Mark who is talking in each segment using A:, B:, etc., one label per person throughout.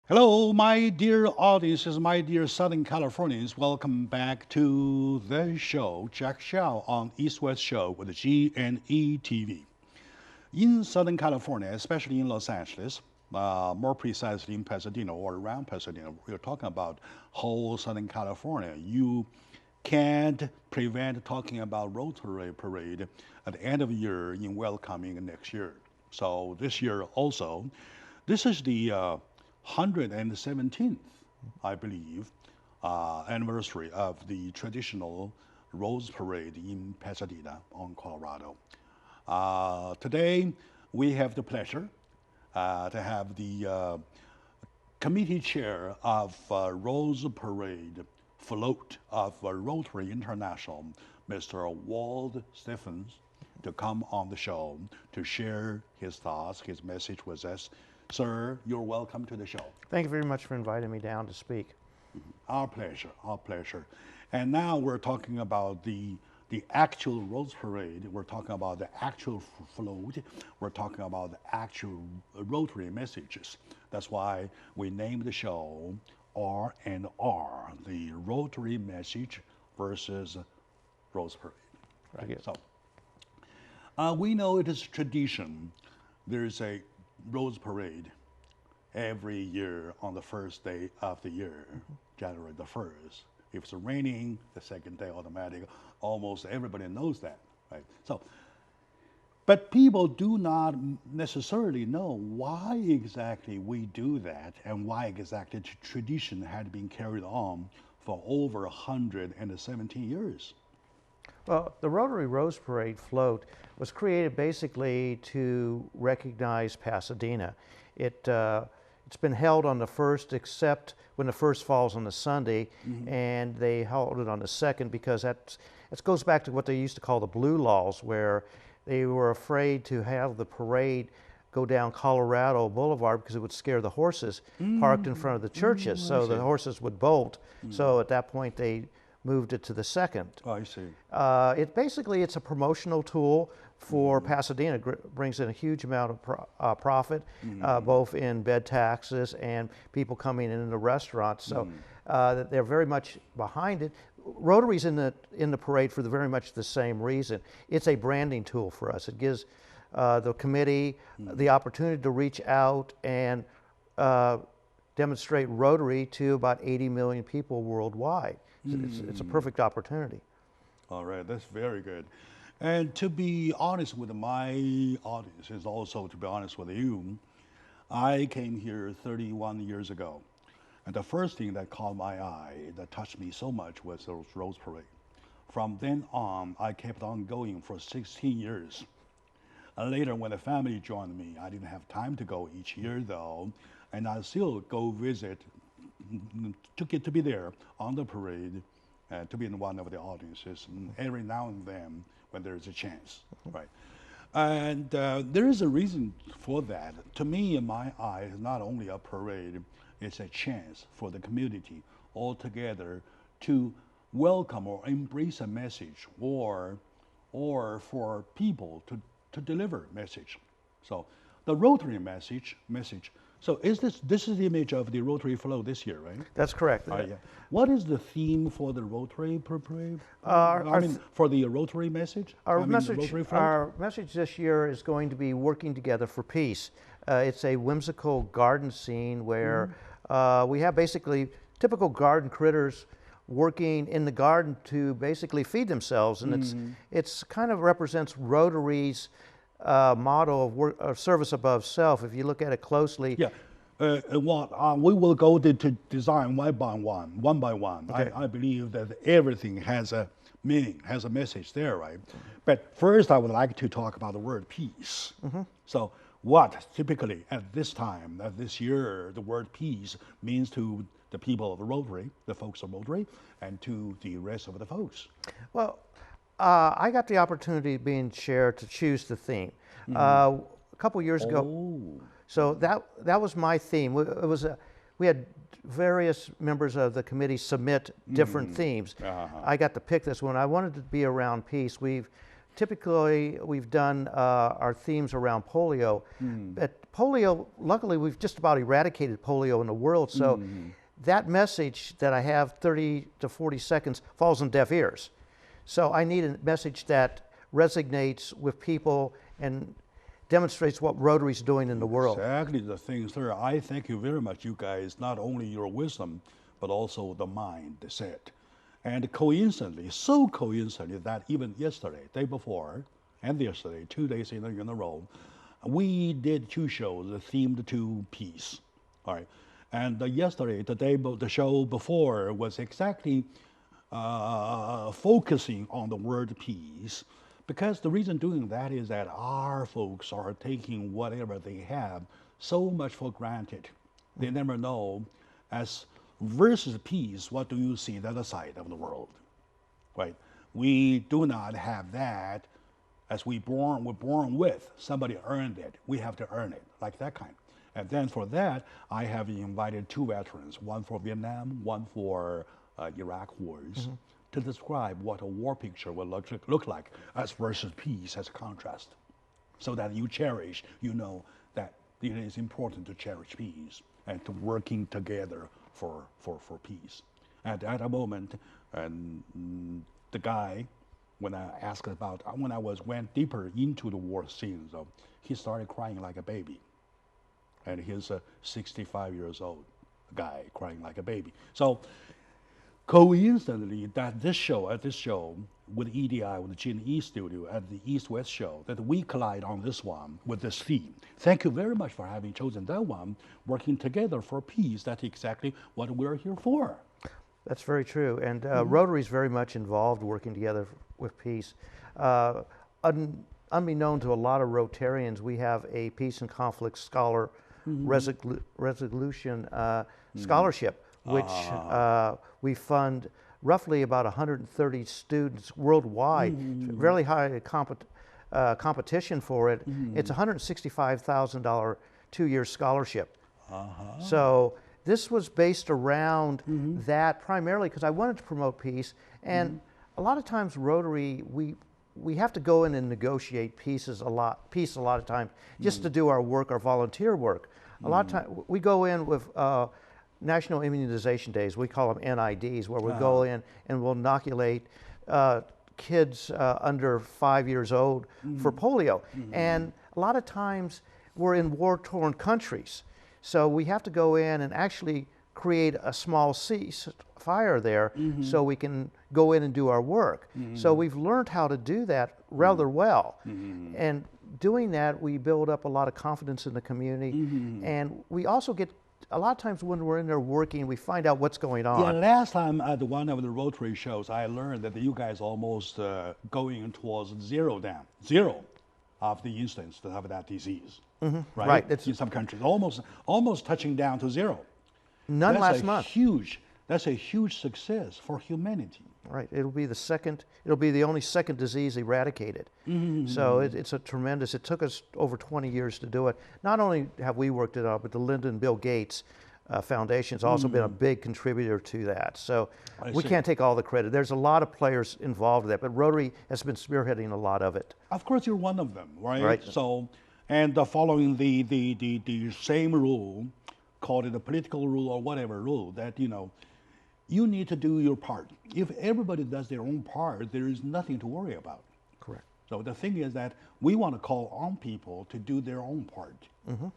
A: Hello, my dear audiences, my dear Southern Californians. Welcome back to the show, Jack Xiao on East West Show with G&E TV. In Southern California, especially in Los Angeles, more precisely in Pasadena or around Pasadena, we're talking about whole Southern California. You can't prevent talking about Rotary Parade at the end of the year in welcoming next year. So this year also, this is the 117th, I believe, anniversary of the traditional Rose Parade in Pasadena on Colorado. Today, we have the pleasure to have the committee chair of Rose Parade float of Rotary International, Mr. Walt Stephens, to come on the show to share his thoughts, his message with us. Sir, you're welcome to the show.
B: Thank you very much for inviting me down to speak.
A: Our pleasure, our pleasure. And now we're talking about the actual Rose Parade. We're talking about the actual float. We're talking about the actual Rotary messages. That's why we named the show R&R, the Rotary message versus Rose Parade. Right? So we know it is tradition. There's a Rose Parade every year on the first day of the year, January the 1st. If it's raining, the second day automatic. Almost everybody knows that, right? So, but people do not necessarily know why exactly we do that and why exactly tradition had been carried on for over 117 years.
B: Well, the Rotary Rose Parade float was created basically to recognize Pasadena. It's been held on the first, except when the first falls on the Sunday, and they held it on the second because it goes back to what they used to call the blue laws, where they were afraid to have the parade go down Colorado Boulevard because it would scare the horses parked in front of the churches, so the horses would bolt. So at that point they moved it to the second.
A: Oh, I see.
B: It's a promotional tool for Pasadena. It brings in a huge amount of profit, both in bed taxes and people coming in the restaurants. So they're very much behind it. Rotary's in the parade for very much the same reason. It's a branding tool for us. It gives the committee the opportunity to reach out and demonstrate Rotary to about 80 million people worldwide. It's a perfect opportunity.
A: All right, that's very good. And to be honest with my audience, is also to be honest with you, I came here 31 years ago. And the first thing that caught my eye, that touched me so much, was the Rose Parade. From then on, I kept on going for 16 years. And later, when the family joined me, I didn't have time to go each year, though, and I still go visit to get to be there on the parade, to be in one of the audiences every now and then when there's a chance, right? And there is a reason for that. To me, in my eyes, not only a parade, it's a chance for the community altogether to welcome or embrace a message, or for people to deliver message. So the Rotary message. So this is the image of the Rotary float this year, right?
B: That's correct.
A: Yeah. What is the theme for the Rotary parade? For the Rotary message?
B: Our message this year is going to be working together for peace. It's a whimsical garden scene where we have basically typical garden critters working in the garden to basically feed themselves, and it's kind of represents Rotary's motto of service above self. If you look at it closely.
A: Yeah. We will go to design one by one. Okay. I believe that everything has a meaning, has a message there, right? But first, I would like to talk about the word peace. So what typically at this time, this year, the word peace means to the people of Rotary, the folks of Rotary, and to the rest of the folks?
B: Well, I got the opportunity being chair to choose the theme. A couple years ago, so that was my theme. We had various members of the committee submit different themes. I got to pick this one. I wanted to be around peace. We've done our themes around polio, but polio, luckily we've just about eradicated polio in the world, so that message that I have 30 to 40 seconds falls on deaf ears. So I need a message that resonates with people and demonstrates what Rotary's doing in the world.
A: Exactly the things there. I thank you very much, you guys, not only your wisdom, but also the mind, the set. And coincidentally, so coincidentally that even yesterday, day before, and yesterday, 2 days in a row, we did 2 shows themed to peace. All right. And yesterday, the show before was exactly focusing on the word peace, because the reason doing that is that our folks are taking whatever they have so much for granted. They never know, as versus peace, what do you see the other side of the world, right? We do not have that as we're born with. Somebody earned it. We have to earn it, like that kind. And then for that, I have invited 2 veterans, one for Vietnam, one for Iraq wars, to describe what a war picture will look like as versus peace as a contrast, so that you cherish, you know that it is important to cherish peace and to working together for peace. And at a moment, and the guy, when I asked about, when I went deeper into the war scenes, he started crying like a baby. And he's a 65 years old guy crying like a baby. So coincidentally, that at this show with EDI, with the G&E Studio at the East-West show, that we collide on this one with this theme. Thank you very much for having chosen that one, working together for peace. That's exactly what we're here for.
B: That's very true. And Rotary is very much involved working together with peace. Unbeknown to a lot of Rotarians, we have a Peace and Conflict Scholar Resolution Scholarship, which we fund roughly about 130 students worldwide. Really high competition for it. It's a $165,000 2-year scholarship. So this was based around that primarily because I wanted to promote peace. And a lot of times Rotary, we have to go in and negotiate peace a lot of times just to do our work, our volunteer work. A lot of times we go in with National Immunization Days, we call them NIDs, where we go in and we'll inoculate kids under 5 years old for polio. And a lot of times we're in war-torn countries. So we have to go in and actually create a small ceasefire there so we can go in and do our work. So we've learned how to do that rather well. And doing that, we build up a lot of confidence in the community. And we also get, a lot of times when we're in there working, we find out what's going on.
A: Yeah, last time at one of the Rotary shows, I learned that you guys almost going towards zero of the incidents that have that disease. Right?
B: It's
A: in some countries, almost touching down to 0.
B: None last month.
A: That's a huge success for humanity.
B: Right. It'll be the only second disease eradicated. So it's a tremendous, it took us over 20 years to do it. Not only have we worked it out, but the Linda and Bill Gates Foundation has also been a big contributor to that. So we can't take all the credit. There's a lot of players involved in that, but Rotary has been spearheading a lot of it.
A: Of course, you're one of them, right? So, and following the same rule, call it a political rule or whatever rule, that, you know, you need to do your part. If everybody does their own part, there is nothing to worry about.
B: Correct.
A: So the thing is that we want to call on people to do their own part.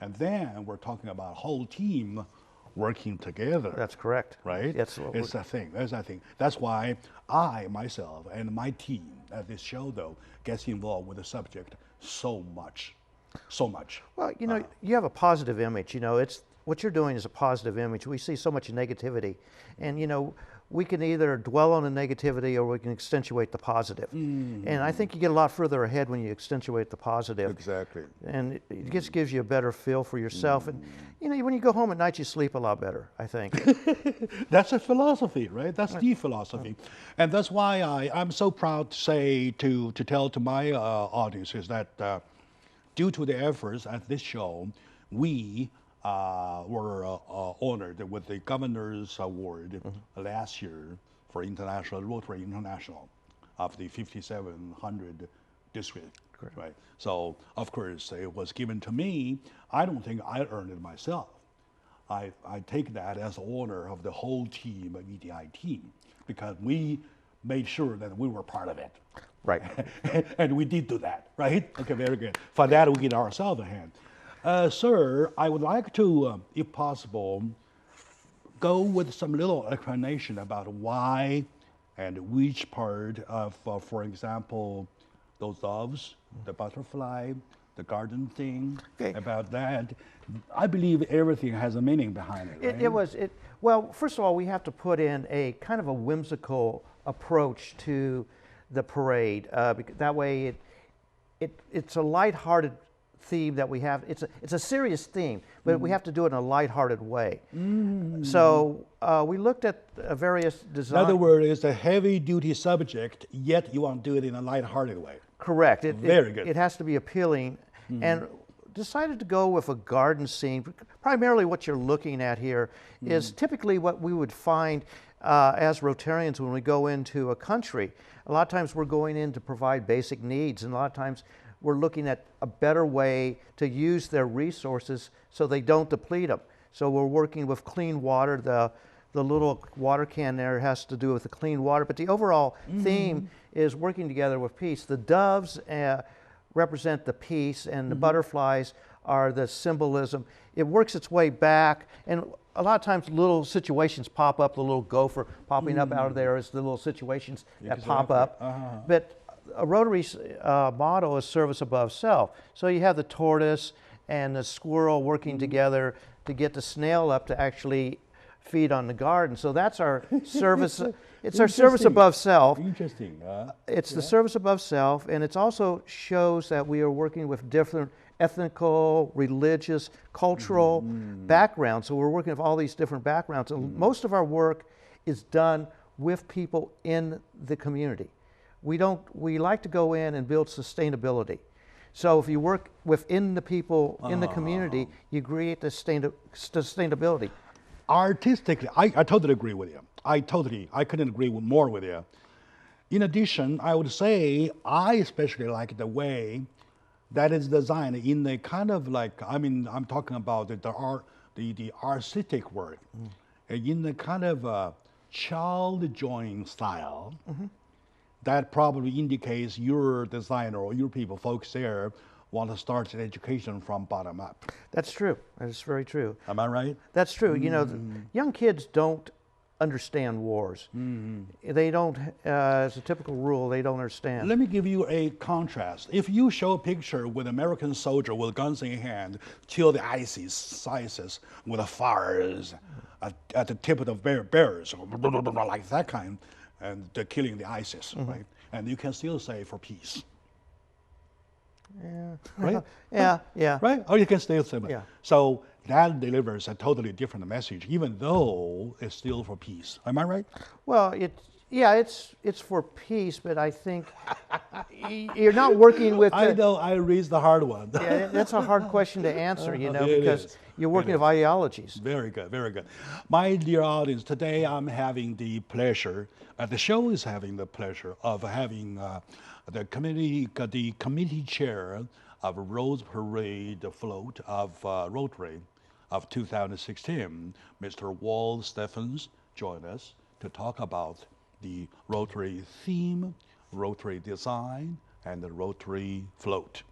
A: And then we're talking about a whole team working together.
B: That's correct.
A: Right?
B: That's
A: it's a thing. That's a thing. That's why I, myself, and my team at this show, though, gets involved with the subject so much. So much.
B: Well, you know, you have a positive image. You know, it's what you're doing is a positive image. We see so much negativity, and you know, we can either dwell on the negativity or we can accentuate the positive. And I think you get a lot further ahead when you accentuate the positive.
A: Exactly.
B: And it just gives you a better feel for yourself. And you know, when you go home at night, you sleep a lot better, I think.
A: That's a philosophy, right? That's the philosophy. And that's why I'm so proud to say, to tell to my audiences that due to the efforts at this show, we were honored with the Governor's Award last year for International Rotary International of the 5,700 district.
B: Correct.
A: Right. So of course it was given to me. I don't think I earned it myself. I take that as honor of the whole team, EDI team, because we made sure that we were part of it.
B: Right.
A: And we did do that, right? Okay, very good. For that, we give ourselves a hand. Sir, I would like to, if possible, go with some little explanation about why and which part of, for example, those doves, the butterfly, the garden thing,
B: Okay.
A: about that. I believe everything has a meaning behind it, right?
B: Well, first of all, we have to put in a kind of a whimsical approach to the parade. That way it's a lighthearted theme that we have. It's a serious theme, but we have to do it in a lighthearted way. So we looked at various designs.
A: In other words, it's a heavy-duty subject, yet you want to do it in a lighthearted way.
B: Correct.
A: Very good.
B: It has to be appealing, and decided to go with a garden scene. Primarily what you're looking at here is typically what we would find as Rotarians when we go into a country. A lot of times we're going in to provide basic needs, and a lot of times we're looking at a better way to use their resources so they don't deplete them. So we're working with clean water. The little water can there has to do with the clean water, but the overall theme is working together with peace. The doves represent the peace, and the butterflies are the symbolism. It works its way back, and a lot of times little situations pop up. The little gopher popping up out of there is the little situations that pop up. But a Rotary's motto is service above self. So you have the tortoise and the squirrel working together to get the snail up to actually feed on the garden. So that's our service. It's our service above self.
A: Interesting.
B: It's the service above self, and it also shows that we are working with different ethnical, religious, cultural backgrounds. So we're working with all these different backgrounds. And most of our work is done with people in the community. We like to go in and build sustainability. So if you work within the people in the community, you create the sustainability.
A: Artistically, I totally agree with you. I couldn't agree more with you. In addition, I would say I especially like the way that is designed in a kind of like, I mean, I'm talking about the artistic work, in the kind of child drawing style. That probably indicates your designer or your people, folks there, want to start an education from bottom up.
B: That's true. That is very true.
A: Am I right?
B: That's true. You know, young kids don't understand wars. They don't, as a typical rule, they don't understand.
A: Let me give you a contrast. If you show a picture with an American soldier with guns in hand, kill the ISIS with the fires at the tip of the bears, like that kind, and they're killing the ISIS, right? And you can still say for peace.
B: Yeah.
A: Right?
B: Yeah.
A: Right? Or you can still say that.
B: Yeah.
A: So that delivers a totally different message, even though it's still for peace. Am I right?
B: Well, it's for peace, but I think you're not working with.
A: I know I raised the hard one.
B: Yeah, that's a hard question to answer, you know,
A: It
B: because
A: is.
B: you're working with ideologies.
A: Very good, very good. My dear audience, today I'm having the pleasure, the show is having the pleasure of having the committee chair of Rose Parade Float of Rotary of 2016, Mr. Walt Stephens, join us to talk about the Rotary theme, Rotary design, and the Rotary float.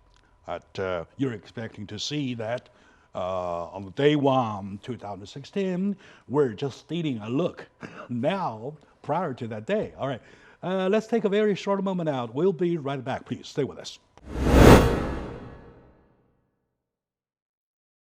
A: You're expecting to see that on day 1, 2016, we're just stealing a look now prior to that day. All right, let's take a very short moment out. We'll be right back. Please stay with us.